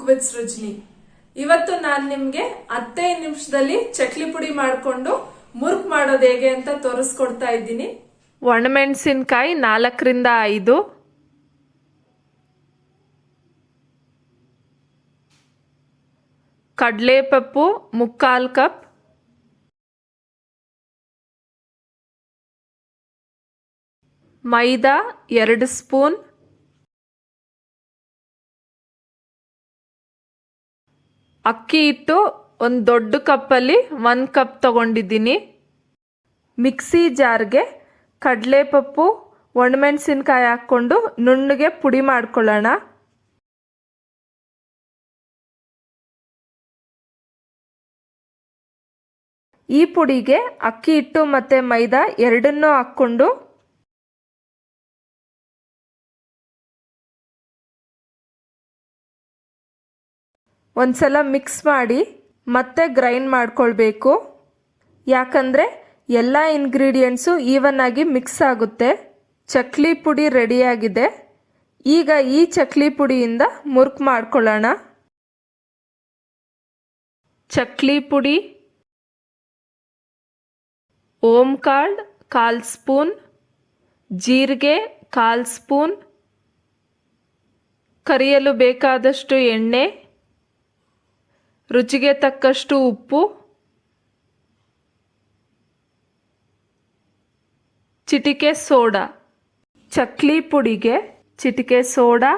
With Srujani. ಇವತ್ತು ನಾನು ನಿಮ್ಗೆ 15 ನಿಮಿಷದಲ್ಲಿ ಚಕ್ಲಿ ಪುಡಿ ಮಾಡ್ಕೊಂಡು ಮುರುಕ್ ಮಾಡೋದು ಹೇಗೆ ಅಂತ ತೋರಿಸ್ಕೊಡ್ತಾ ಇದ್ದೀನಿ. ಒಣಮೆಣಸಿನಕಾಯಿ 4ರಿಂದ 5, ಕಡಲೆಪಪ್ಪು 3/4 ಕಪ್, ಮೈದಾ 2 ಸ್ಪೂನ್, ಅಕ್ಕಿ ಹಿಟ್ಟು ಒಂದು ದೊಡ್ಡ ಕಪ್ಪಲ್ಲಿ 1 ಕಪ್ ತಗೊಂಡಿದ್ದೀನಿ. ಮಿಕ್ಸಿ ಜಾರ್ಗೆ ಕಡಲೆಪಪ್ಪು ಒಣಮೆಣಸಿನ್ಕಾಯಿ ಹಾಕ್ಕೊಂಡು ನುಣ್ಣಗೆ ಪುಡಿ ಮಾಡ್ಕೊಳ್ಳೋಣ. ಈ ಪುಡಿಗೆ ಅಕ್ಕಿ ಹಿಟ್ಟು ಮತ್ತು ಮೈದಾ ಎರಡನ್ನೂ ಹಾಕ್ಕೊಂಡು ಒಂದ್ಸಲ ಮಿಕ್ಸ್ ಮಾಡಿ ಮತ್ತೆ ಗ್ರೈಂಡ್ ಮಾಡ್ಕೊಳ್ಬೇಕು. ಯಾಕಂದರೆ ಎಲ್ಲ ಇಂಗ್ರೀಡಿಯೆಂಟ್ಸು ಈವನ್ ಆಗಿ ಮಿಕ್ಸ್ ಆಗುತ್ತೆ. ಚಕ್ಲಿ ಪುಡಿ ರೆಡಿಯಾಗಿದೆ. ಈಗ ಈ ಚಕ್ಲಿ ಪುಡಿಯಿಂದ ಮುರುಕು ಮಾಡ್ಕೊಳ್ಳೋಣ. ಚಕ್ಲಿ ಪುಡಿ, ಓಂ ಕಾಳು 1/4 ಸ್ಪೂನ್, ಜೀರಿಗೆ 1/4 ಸ್ಪೂನ್, ಕರಿಯಲು ಬೇಕಾದಷ್ಟು ಎಣ್ಣೆ, ರುಚಿಗೆ ತಕ್ಕಷ್ಟು ಉಪ್ಪು, ಚಿಟಿಕೆ ಸೋಡಾ. ಚಕ್ಲಿ ಪುಡಿಗೆ ಚಿಟಿಕೆ ಸೋಡಾ,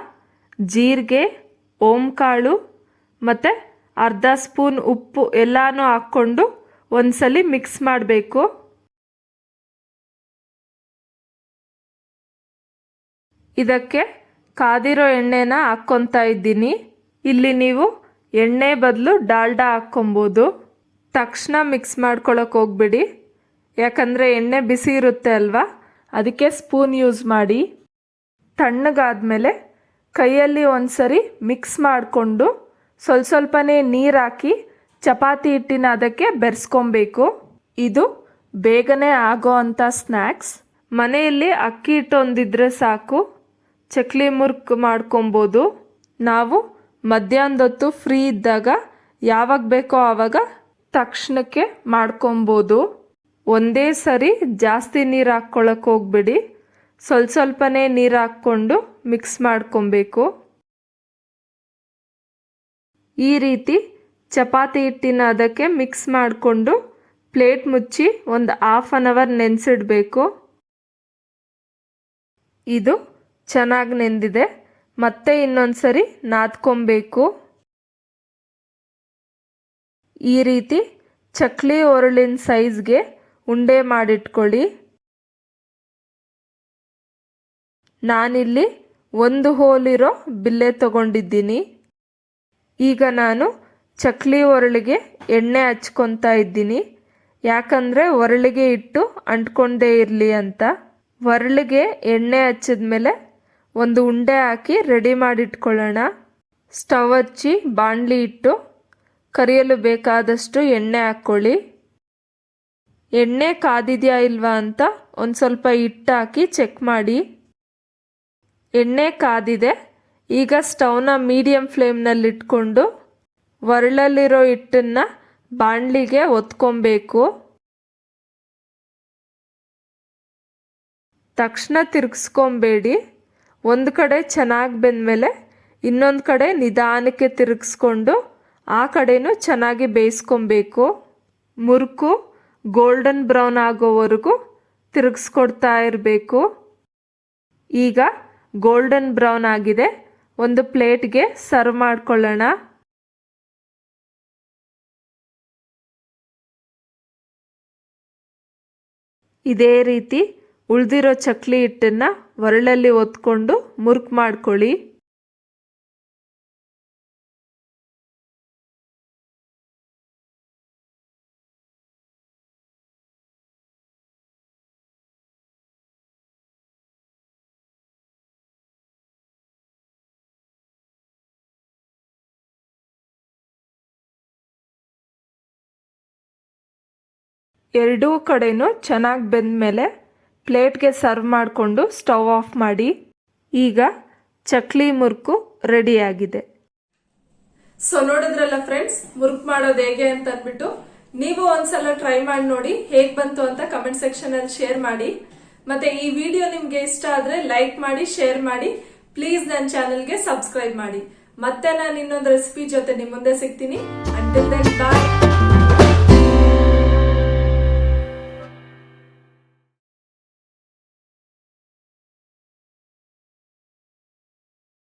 ಜೀರಿಗೆ, ಓಂಕಾಳು ಮತ್ತು ಅರ್ಧ ಸ್ಪೂನ್ ಉಪ್ಪು ಎಲ್ಲನೂ ಹಾಕ್ಕೊಂಡು ಒಂದ್ಸಲಿ ಮಿಕ್ಸ್ ಮಾಡಬೇಕು. ಇದಕ್ಕೆ ಕಾದಿರೋ ಎಣ್ಣೆನ ಹಾಕ್ಕೊತಾ ಇದ್ದೀನಿ. ಇಲ್ಲಿ ನೀವು ಎಣ್ಣೆ ಬದಲು ಡಾಲ್ಡಾ ಹಾಕ್ಕೊಬೋದು. ತಕ್ಷಣ ಮಿಕ್ಸ್ ಮಾಡ್ಕೊಳಕ್ಕೆ ಹೋಗ್ಬೇಡಿ, ಯಾಕಂದರೆ ಎಣ್ಣೆ ಬಿಸಿ ಇರುತ್ತೆ ಅಲ್ವಾ, ಅದಕ್ಕೆ ಸ್ಪೂನ್ ಯೂಸ್ ಮಾಡಿ. ತಣ್ಣಗಾದ್ಮೇಲೆ ಕೈಯಲ್ಲಿ ಒಂದ್ಸರಿ ಮಿಕ್ಸ್ ಮಾಡಿಕೊಂಡು ಸ್ವಲ್ಪನೇ ನೀರು ಹಾಕಿ ಚಪಾತಿ ಹಿಟ್ಟಿನ ಅದಕ್ಕೆ ಬೆರೆಸ್ಕೊಬೇಕು. ಇದು ಬೇಗನೆ ಆಗೋ ಅಂಥ ಸ್ನ್ಯಾಕ್ಸ್. ಮನೆಯಲ್ಲಿ ಅಕ್ಕಿ ಹಿಟ್ಟು ಒಂದಿದ್ರೆ ಸಾಕು, ಚಕ್ಲಿ ಮುರುಕು ಮಾಡ್ಕೊಬೋದು. ನಾವು ಮಧ್ಯಾಹ್ನದೊತ್ತು ಫ್ರೀ ಇದ್ದಾಗ ಯಾವಾಗ ಬೇಕೋ ಆವಾಗ ತಕ್ಷಣಕ್ಕೆ ಮಾಡ್ಕೊಬೋದು. ಒಂದೇ ಸರಿ ಜಾಸ್ತಿ ನೀರು ಹಾಕ್ಕೊಳಕ್ಕೆ ಹೋಗ್ಬೇಡಿ, ಸ್ವಲ್ಪನೇ ನೀರು ಹಾಕ್ಕೊಂಡು ಮಿಕ್ಸ್ ಮಾಡ್ಕೊಬೇಕು. ಈ ರೀತಿ ಚಪಾತಿ ಹಿಟ್ಟಿನ ಅದಕ್ಕೆ ಮಿಕ್ಸ್ ಮಾಡಿಕೊಂಡು ಪ್ಲೇಟ್ ಮುಚ್ಚಿ ಒಂದು 1/2 ಅವರ್ ನೆನೆಸಿಡಬೇಕು. ಇದು ಚೆನ್ನಾಗಿ ನೆಂದಿದೆ. ಮತ್ತೆ ಇನ್ನೊಂದು ಸರಿ ನಾದ್ಕೊಬೇಕು. ಈ ರೀತಿ ಚಕ್ಲಿ ಒರಳಿನ ಸೈಜ್ಗೆ ಉಂಡೆ ಮಾಡಿಟ್ಕೊಳ್ಳಿ. ನಾನಿಲ್ಲಿ 1 ಹೋಲಿರೋ ಬಿಲ್ಲೆ ತಗೊಂಡಿದ್ದೀನಿ. ಈಗ ನಾನು ಚಕ್ಲಿ ಒರಳಿಗೆ ಎಣ್ಣೆ ಹಚ್ಕೊತಾ ಇದ್ದೀನಿ, ಯಾಕಂದರೆ ಒರಳಿಗೆ ಇಟ್ಟು ಅಂಟ್ಕೊಂಡೇ ಇರಲಿ ಅಂತ. ಒರಳಿಗೆ ಎಣ್ಣೆ ಹಚ್ಚಿದ್ಮೇಲೆ ಒಂದು ಉಂಡೆ ಹಾಕಿ ರೆಡಿ ಮಾಡಿಟ್ಕೊಳ್ಳೋಣ. ಸ್ಟವ್ ಹಚ್ಚಿ ಬಾಣಲಿ ಇಟ್ಟು ಕರಿಯಲು ಬೇಕಾದಷ್ಟು ಎಣ್ಣೆ ಹಾಕ್ಕೊಳ್ಳಿ. ಎಣ್ಣೆ ಕಾದಿದೆಯಾ ಇಲ್ವಾ ಅಂತ ಒಂದು ಸ್ವಲ್ಪ ಹಿಟ್ಟು ಹಾಕಿ ಚೆಕ್ ಮಾಡಿ. ಎಣ್ಣೆ ಕಾದಿದೆ. ಈಗ ಸ್ಟವ್ನ ಮೀಡಿಯಮ್ ಫ್ಲೇಮ್ನಲ್ಲಿಟ್ಕೊಂಡು ಒರಳಲ್ಲಿರೋ ಹಿಟ್ಟನ್ನು ಬಾಣಲಿಗೆ ಒತ್ಕೊಬೇಕು. ತಕ್ಷಣ ತಿರುಗಿಸ್ಕೊಬೇಡಿ. ಒಂದು ಕಡೆ ಚೆನ್ನಾಗಿ ಬೆಂದಮೇಲೆ ಇನ್ನೊಂದು ಕಡೆ ನಿಧಾನಕ್ಕೆ ತಿರುಗಿಸ್ಕೊಂಡು ಆ ಕಡೆನೂ ಚೆನ್ನಾಗಿ ಬೇಯಿಸ್ಕೊಬೇಕು. ಮುರುಕು ಗೋಲ್ಡನ್ ಬ್ರೌನ್ ಆಗೋವರೆಗೂ ತಿರುಗಿಸ್ಕೊಡ್ತಾ ಇರಬೇಕು. ಈಗ ಗೋಲ್ಡನ್ ಬ್ರೌನ್ ಆಗಿದೆ. ಒಂದು ಪ್ಲೇಟ್ಗೆ ಸರ್ವ್ ಮಾಡ್ಕೊಳ್ಳೋಣ. ಇದೇ ರೀತಿ ಉಳಿದಿರೋ ಚಕ್ಲಿ ಹಿಟ್ಟನ್ನು ಒರಳಲ್ಲಿ ಒತ್ಕೊಂಡು ಮುರುಕು ಮಾಡ್ಕೊಳ್ಳಿ. ಎರಡೂ ಕಡೆನೂ ಚೆನ್ನಾಗಿ ಬೆಂದಮೇಲೆ ಪ್ಲೇಟ್ಗೆ ಸರ್ವ್ ಮಾಡಿಕೊಂಡು ಸ್ಟವ್ ಆಫ್ ಮಾಡಿ. ಈಗ ಚಕ್ಲಿ ಮುರುಕು ರೆಡಿಯಾಗಿದೆ. ಸೊ ನೋಡಿದ್ರಲ್ಲ ಫ್ರೆಂಡ್ಸ್, ಮುರುಕ್ ಮಾಡೋದು ಹೇಗೆ ಅಂತ ಅಂದ್ಬಿಟ್ಟು ನೀವು ಒಂದ್ಸಲ ಟ್ರೈ ಮಾಡಿ ನೋಡಿ, ಹೇಗ್ ಬಂತು ಅಂತ ಕಮೆಂಟ್ ಸೆಕ್ಷನ್ ಅಲ್ಲಿ ಶೇರ್ ಮಾಡಿ. ಮತ್ತೆ ಈ ವಿಡಿಯೋ ನಿಮ್ಗೆ ಇಷ್ಟ ಆದ್ರೆ ಲೈಕ್ ಮಾಡಿ, ಶೇರ್ ಮಾಡಿ. ಪ್ಲೀಸ್ ನನ್ನ ಚಾನೆಲ್ಗೆ ಸಬ್ಸ್ಕ್ರೈಬ್ ಮಾಡಿ. ಮತ್ತೆ ನಾನು ಇನ್ನೊಂದು ರೆಸಿಪಿ ಜೊತೆ ನಿಮ್ ಮುಂದೆ ಸಿಗ್ತೀನಿ. ಅಂಟಿಲ್ ದೆನ್ ಬಾಯ್.